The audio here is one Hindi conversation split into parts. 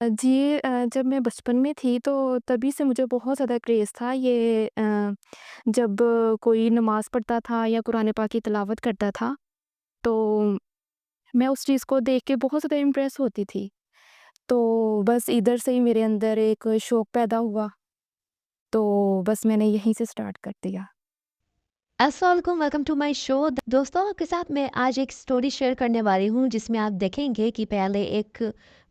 जब मैं बचपन में थी तो तभी से मुझे बहुत ज़्यादा क्रेज़ था जब कोई नमाज़ पढ़ता था या कुरान पाक की तिलावत करता था, तो मैं उस चीज़ को देख के बहुत ज़्यादा इम्प्रेस होती थी। तो बस इधर से ही मेरे अंदर एक शौक पैदा हुआ, तो बस मैंने यहीं से स्टार्ट कर दिया। अस्सलाम वालेकुम, वेलकम टू माय शो। दोस्तों, आपके साथ मैं आज एक स्टोरी शेयर करने वाली हूँ जिसमें आप देखेंगे कि पहले एक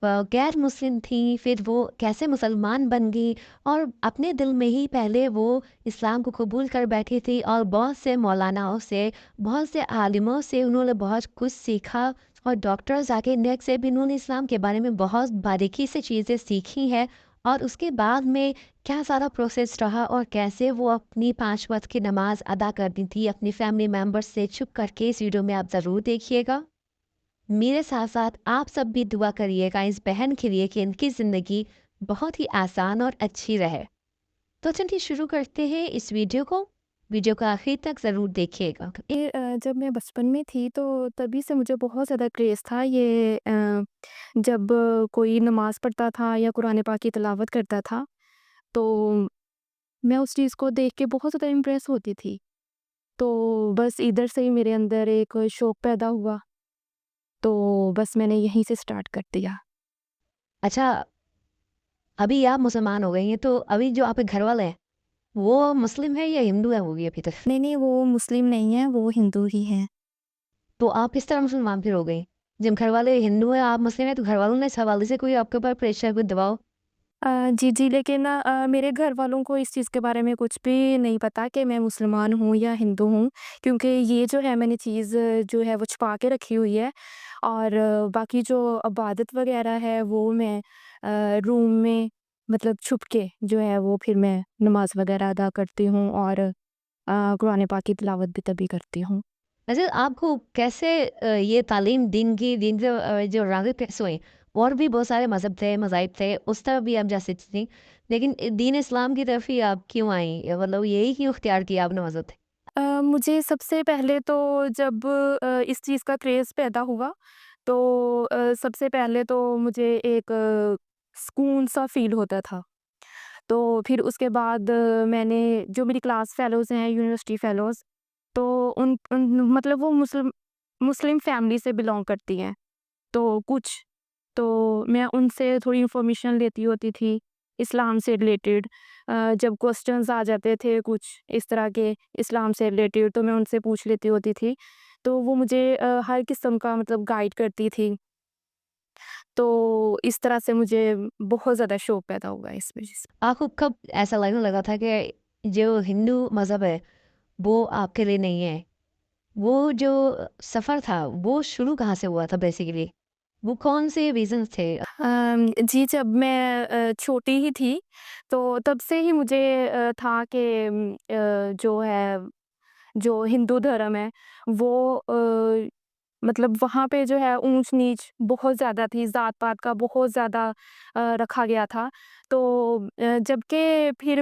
गैर मुस्लिम थी, फिर वो कैसे मुसलमान बन गई और अपने दिल में ही पहले वो इस्लाम को कबूल कर बैठी थी और बहुत से मौलानाओं से, बहुत से आलिमों से उन्होंने बहुत कुछ सीखा और डॉक्टर्स आके नेक से भी उन्होंने इस्लाम के बारे में बहुत बारीकी से चीज़ें सीखी हैं। और उसके बाद में क्या सारा प्रोसेस रहा और कैसे वो अपनी 5 वक़्त की नमाज़ अदा करती थी अपनी फैमिली मेंबर्स से छुप करके, इस वीडियो में आप ज़रूर देखिएगा। मेरे साथ-साथ आप सब भी दुआ करिएगा इस बहन के लिए कि इनकी ज़िंदगी बहुत ही आसान और अच्छी रहे। तो चलिए शुरू करते हैं इस वीडियो को। वीडियो को आखिर तक ज़रूर देखिएगा। जब मैं बचपन में थी तो तभी से मुझे बहुत ज़्यादा क्रेज़ था जब कोई नमाज़ पढ़ता था या कुरान पाक की तिलावत करता था, तो मैं उस चीज़ को देख के बहुत ज़्यादा इम्प्रेस होती थी। तो बस इधर से ही मेरे अंदर एक शौक पैदा हुआ, तो बस मैंने यहीं से स्टार्ट कर दिया। अच्छा, अभी आप मुसलमान हो गई हैं, तो अभी जो आपके घर वाले हैं, वो मुस्लिम है या हिंदू है वो भी अभी तक? नहीं, वो मुस्लिम नहीं है, वो हिंदू ही हैं। तो आप किस तरह मुसलमान फिर हो गई? जब घर वाले हिंदू हैं, आप मुस्लिम हैं, तो घर वालों ने इस हवाले से कोई आपके ऊपर प्रेशर, कोई दबाव? जी, लेकिन मेरे घर वालों को इस चीज़ के बारे में कुछ भी नहीं पता कि मैं मुसलमान हूँ या हिंदू हूँ, क्योंकि ये जो है मैंने चीज़ जो है वो छुपा के रखी हुई है और बाकी जो इबादत वग़ैरह है वो मैं रूम में मतलब छुप के जो है वो फिर मैं नमाज़ वग़ैरह अदा करती हूँ और कुरान पाक की तिलावत भी तभी करती हूँ। वैसे आपको कैसे ये तालीम दीन की दीन जो राग़िब कैसे हुई? और भी बहुत सारे मज़हब थे, मज़ाहिब थे, उस तरफ भी आप जा सकती थीं, लेकिन दीन इस्लाम की तरफ ही आप क्यों आईं? मतलब यही क्यों इख्तियार किया आपने मज़हब? मुझे सबसे पहले तो जब इस चीज़ का क्रेज़ पैदा हुआ, तो सबसे पहले तो मुझे एक सुकून-सा फ़ील होता था। तो फिर उसके बाद मैंने जो मेरी क्लास फ़ेलोज़ हैं, यूनिवर्सिटी फ़ेलोज़, तो उन मतलब वो मुस्लिम फ़ैमिली से बिलॉन्ग करती हैं। तो कुछ तो मैं उनसे थोड़ी इन्फॉर्मेशन लेती होती थी, इस्लाम से रिलेटेड। जब क्वेश्चंस आ जाते थे कुछ इस तरह के इस्लाम से रिलेटेड तो मैं उनसे पूछ लेती होती थी। तो वो मुझे हर किस्म का मतलब गाइड करती थी। तो इस तरह से मुझे बहुत ज़्यादा शौक पैदा हुआ इस वज़ह से। आपको कब ऐसा लगने लगा था कि जो हिंदू मज़हब है, वो आपके लिए नहीं है? वो जो सफ़र था, वो शुरू कहाँ से हुआ था बेसिकली? वो कौन से रीज़न्स थे? जी, जब मैं छोटी ही थी, तो तब से ही मुझे था कि जो हिंदू धर्म है, वो मतलब वहाँ पे जो है ऊँच-नीच बहुत ज़्यादा थी, ज़ात-पात का बहुत ज़्यादा रखा गया था। तो जबकि फिर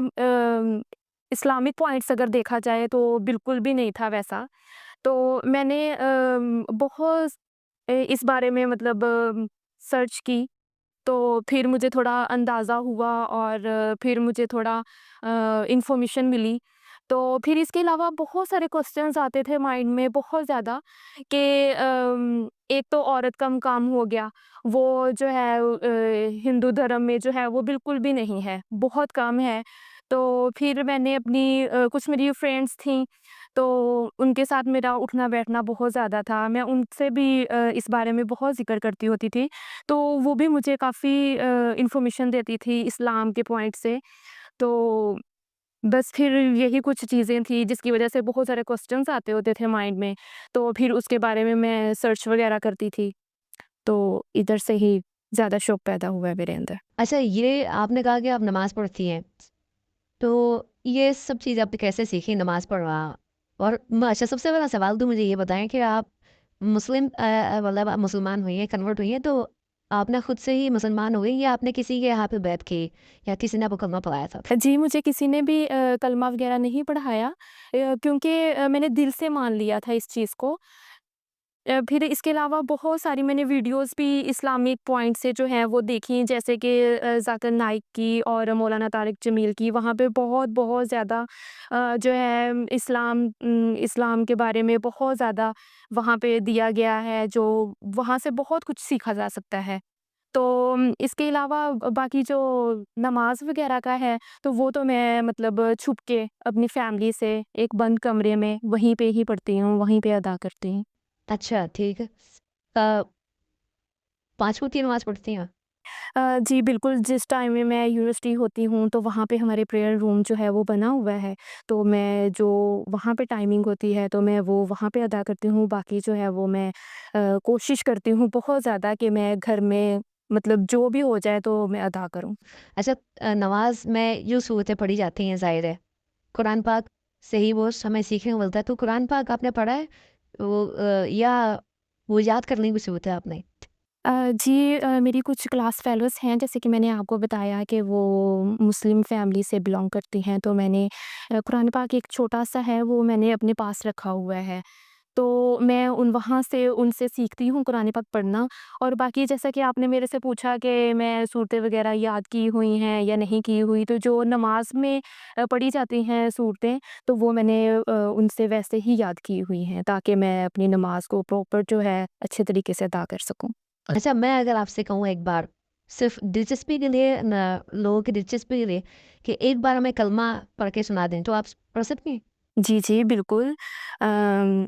इस्लामिक पॉइंट्स अगर देखा जाए तो बिल्कुल भी नहीं था वैसा। तो मैंने बहुत इस बारे में मतलब सर्च की, तो फिर मुझे थोड़ा अंदाज़ा हुआ और फिर मुझे थोड़ा इन्फॉर्मेशन मिली। तो फिर इसके अलावा बहुत सारे क्वेश्चन्स आते थे माइंड में बहुत ज़्यादा कि एक तो औरत का मकाम हो गया, वो जो है हिंदू धर्म में जो है वो बिल्कुल भी नहीं है, बहुत कम है। तो फिर मैंने अपनी कुछ मेरी फ्रेंड्स थीं, तो उनके साथ मेरा उठना-बैठना बहुत ज़्यादा था। मैं उनसे भी इस बारे में बहुत ज़िक्र करती होती थी। तो वो भी मुझे काफ़ी इन्फॉर्मेशन देती थी इस्लाम के पॉइंट से। तो बस फिर यही कुछ चीज़ें थी जिसकी वज़ह से बहुत सारे क्वेश्चन्स आते होते थे माइंड में, तो फिर उसके बारे में मैं सर्च वग़ैरह करती थी। तो इधर से ही ज़्यादा शौक पैदा हुआ है मेरे अंदर। अच्छा, ये आपने कहा कि आप नमाज़ पढ़ती हैं, तो ये सब चीज़ आपने कैसे सीखी नमाज़ पढ़ना? और अच्छा, सबसे पहला सवाल तो मुझे ये बताएँ कि आप मतलब आप मुसलमान हुई हैं, कन्वर्ट हुई हैं, तो आपने खुद से ही मुसलमान हो गई या आपने किसी के यहाँ पे बैठ के या किसी ने आपको कलमा पढ़ाया था? जी, मुझे किसी ने भी कलमा वग़ैरह नहीं पढ़ाया क्योंकि मैंने दिल से मान लिया था इस चीज़ को। फिर इसके अलावा बहुत सारी मैंने वीडियोज़ भी इस्लामिक पॉइंट से जो हैं वो देखी, जैसे कि ज़ाकिर नाइक की और मौलाना तारिक जमील की। वहाँ पे बहुत ज़्यादा जो है इस्लाम के बारे में बहुत ज़्यादा वहाँ पे दिया गया है, जो वहाँ से बहुत कुछ सीखा जा सकता है। तो इसके अलावा बाकी जो नमाज़ वग़ैरह का है, तो वो तो मैं मतलब छुप के अपनी फ़ैमिली से एक बंद कमरे में वहीं पे ही पढ़ती हूँ, वहीं पे अदा करती हूँ। अच्छा, ठीक है। 5 वक़्त की नमाज़ पढ़ती हैं? जी बिल्कुल, जिस टाइम में मैं यूनिवर्सिटी होती हूँ, तो वहाँ पे हमारे प्रेयर रूम जो है वो बना हुआ है। तो मैं जो वहाँ पे टाइमिंग होती है, तो मैं वो वहाँ पे अदा करती हूँ। बाकी जो है वो मैं कोशिश करती हूँ बहुत ज़्यादा कि मैं घर में मतलब जो भी हो जाए तो मैं अदा करूँ। अच्छा, नमाज़ में जो सूरतें पढ़ी जाती हैं ज़ाहिर है, कुरान पाक से ही वो हमें सीखने को मिलता है। तो कुरान पाक आपने पढ़ा है? वो या वो याद करने की ज़रूरत है आपने? जी मेरी कुछ क्लास फ़ेलोज़ हैं, जैसे कि मैंने आपको बताया कि वो मुस्लिम फ़ैमिली से बिलॉन्ग करती हैं, तो मैंने कुरान पाक एक छोटा-सा है, वो मैंने अपने पास रखा हुआ है। तो मैं उन वहाँ से उनसे सीखती हूँ कुरान पाक पढ़ना। और बाकी जैसा कि आपने मेरे से पूछा कि मैं सूरतें वग़ैरह याद की हुई हैं या नहीं की हुई, तो जो नमाज़ में पढ़ी जाती हैं सूरतें, तो वो मैंने उनसे वैसे ही याद की हुई हैं, ताकि मैं अपनी नमाज़ को प्रॉपर जो है अच्छे तरीके से अदा कर सकूँ। अच्छा, मैं अगर आपसे कहूँ एक बार, सिर्फ़ दिलचस्पी के लिए न लोगों की दिलचस्पी के लिए कि एक बार हमें कलमा पढ़ के सुना दें, तो आप पढ़ सकती हैं? जी, जी, बिल्कुल।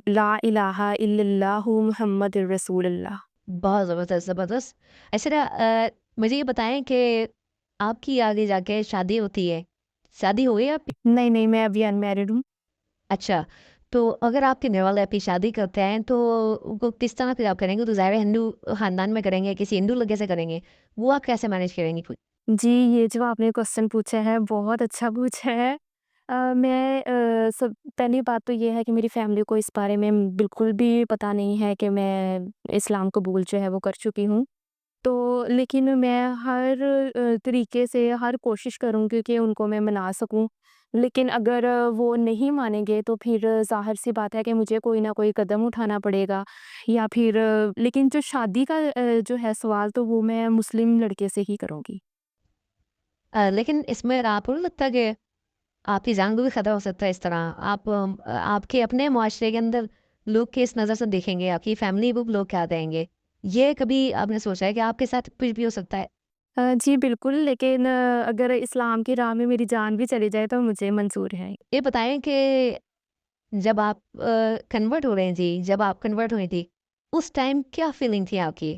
ला इलाहा इल्लल्लाहु मुहम्मदुर रसूलुल्लाह। बहुत ज़बरदस्त, ज़बरदस्त। अच्छा ना, मुझे ये बताएँ कि आपकी आगे जाके शादी होती है, शादी हो गई आपकी? नहीं, नहीं, मैं अभी अनमैरिड हूँ। अच्छा, तो अगर आपके घरवाले आपकी शादी करते हैं, तो वो किस तरह फिर आप करेंगे? तो ज़ाहिर है हिंदू ख़ानदान में करेंगे, किसी हिंदू लड़के से करेंगे, वो आप कैसे मैनेज करेंगी फिर? जी, ये जो आपने क्वेश्चन पूछा है, बहुत अच्छा पूछा है। मैं सब पहली बात तो ये है कि मेरी फैमिली को इस बारे में बिल्कुल भी पता नहीं है कि मैं इस्लाम कबूल जो है वो कर चुकी हूँ। तो लेकिन मैं हर तरीके से हर कोशिश करूँगी कि उनको मैं मना सकूँ। लेकिन अगर वो नहीं मानेंगे, तो फिर ज़ाहिर-सी बात है कि मुझे कोई ना कोई कदम उठाना पड़ेगा, या फिर लेकिन जो शादी का जो है सवाल, तो वो मैं मुस्लिम लड़के से ही करूँगी। लेकिन इसमें आपको नहीं लगता कि आपकी जान को भी खतरा हो सकता है इस तरह? आपके अपने मुआशरे के अंदर लोग किस नज़र से देखेंगे? आपकी फैमिली को लोग क्या कहेंगे? ये कभी आपने सोचा है कि आपके साथ कुछ भी हो सकता है? जी बिल्कुल, लेकिन अगर इस्लाम की राह में मेरी जान भी चली जाए, तो मुझे मंज़ूर है। ये बताएँ कि जब आप कन्वर्ट हो रहे हैं जी, जब आप कन्वर्ट हुई थी, उस टाइम क्या फीलिंग थी आपकी?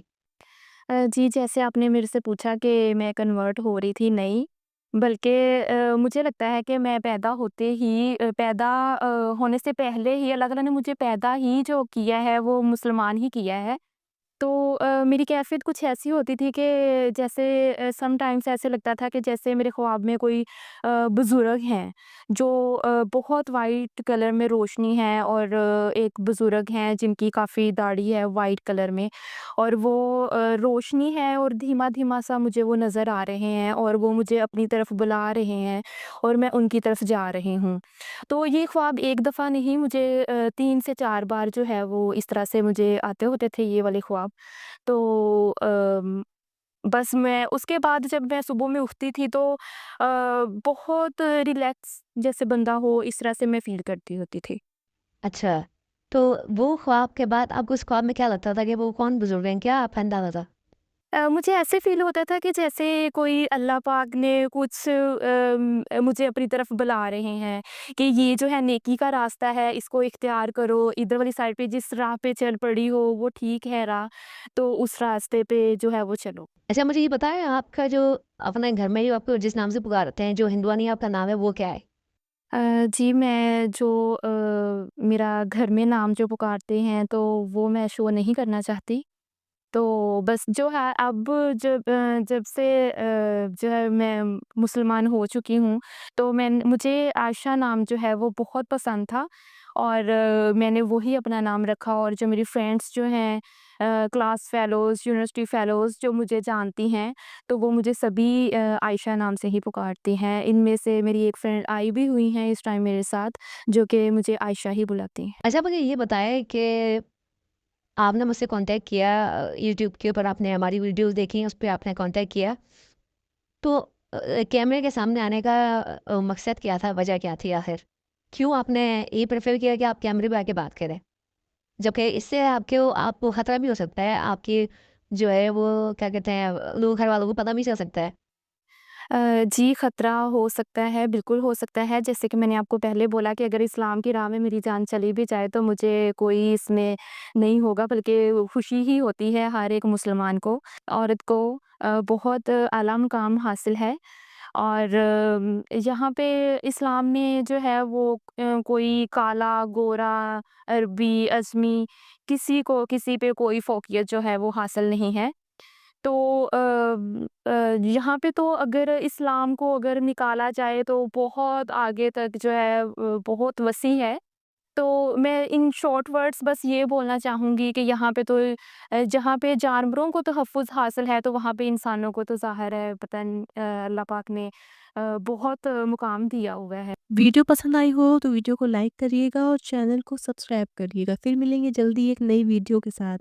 जी, जैसे आपने मेरे से पूछा कि मैं कन्वर्ट हो रही थी, नहीं, बल्कि मुझे लगता है कि मैं पैदा होते ही पैदा होने से पहले ही अल्लाह ताला ने मुझे पैदा ही जो किया है, वो मुसलमान ही किया है। तो मेरी कैफ़ियत कुछ ऐसी होती थी कि जैसे समटाइम्स ऐसे लगता था कि जैसे मेरे ख्वाब में कोई बुज़ुर्ग हैं, जो बहुत वाइट कलर में रोशनी है, और एक बुज़ुर्ग हैं जिनकी काफ़ी दाढ़ी है वाइट कलर में, और वो रोशनी है, और धीमा-धीमा सा मुझे वो नज़र आ रहे हैं, और वो मुझे अपनी तरफ बुला रहे हैं, और मैं उनकी तरफ जा रही हूँ। तो ये ख्वाब एक दफ़ा नहीं, मुझे 3 से 4 बार जो है वो इस तरह से मुझे आते होते थे ये वाले ख्वाब। तो बस मैं उसके बाद जब मैं सुबह में उठती थी, तो बहुत रिलैक्स जैसे बंदा हो, इस तरह से मैं फ़ील करती होती थी। अच्छा, तो वो ख्वाब के बाद आपको उस ख्वाब में क्या लगता था कि वो कौन बुज़ुर्ग हैं? क्या आपका अंदाज़ा था? मुझे ऐसे फ़ील होता था कि जैसे कोई अल्लाह पाक ने कुछ मुझे अपनी तरफ बुला रहे हैं, कि ये जो है नेकी का रास्ता है, इसको इख्तियार करो, इधर वाली साइड पे जिस राह पे चल पड़ी हो वो ठीक है राह, तो उस रास्ते पे जो है वो चलो। अच्छा, मुझे ये बताएँ, आपका जो अपने घर में जो आपको जिस नाम से पुकारते हैं, जो हिंदुआनी आपका नाम है, वो क्या है? जी, मैं जो मेरा घर में नाम जो पुकारते हैं, तो वो मैं शो नहीं करना चाहती। तो बस जो है अब जब से जो है मैं मुसलमान हो चुकी हूँ, तो मुझे आयशा नाम जो है वो बहुत पसंद था, और मैंने वही अपना नाम रखा, और जो मेरी फ्रेंड्स जो हैं क्लास फ़ेलोज़, यूनिवर्सिटी फ़ेलोज़ जो मुझे जानती हैं, तो वो मुझे सभी आयशा नाम से ही पुकारती हैं। इनमें से मेरी एक फ्रेंड आई भी हुई हैं इस टाइम मेरे साथ, जो कि मुझे आयशा ही बुलाती हैं। अच्छा, मुझे ये बताएँ कि आपने मुझसे कांटेक्ट किया, यूट्यूब के ऊपर आपने हमारी वीडियोस देखी, उस पे आपने कांटेक्ट किया। तो कैमरे के सामने आने का मकसद क्या था, वजह क्या थी आखिर? क्यों आपने ये प्रेफ़र किया कि आप कैमरे पे आके बात करें? जबकि इससे आपको खतरा भी हो सकता है, आपकी जो है वो क्या कहते हैं, लोग घर वालों को पता भी चल सकता है। जी, खतरा हो सकता है, बिल्कुल हो सकता है। जैसे कि मैंने आपको पहले बोला कि अगर इस्लाम की राह में मेरी जान चली भी जाए तो मुझे कोई इसमें नहीं होगा, बल्कि खुशी ही होती है हर एक मुसलमान को। औरत को बहुत आला मुकाम हासिल है और यहाँ पे इस्लाम में जो है वो कोई काला, गोरा, अरबी, अज़मी किसी पे कोई फ़ोक़ियत जो है वो हासिल नहीं है। तो यहाँ पे तो अगर इस्लाम को अगर निकाला जाए तो बहुत आगे तक जो है बहुत वसी है। तो मैं इन शॉर्ट वर्ड्स बस ये बोलना चाहूँगी कि यहाँ पे तो जहाँ पे जानवरों को तहफ़्फ़ुज़ हासिल है तो वहाँ पे इंसानों को तो ज़ाहिर है पता नहीं अल्लाह पाक ने बहुत मुकाम दिया हुआ है। वीडियो पसंद आई हो तो वीडियो को लाइक करिएगा और चैनल को सब्सक्राइब करिएगा। फिर मिलेंगे जल्दी एक नई वीडियो के साथ।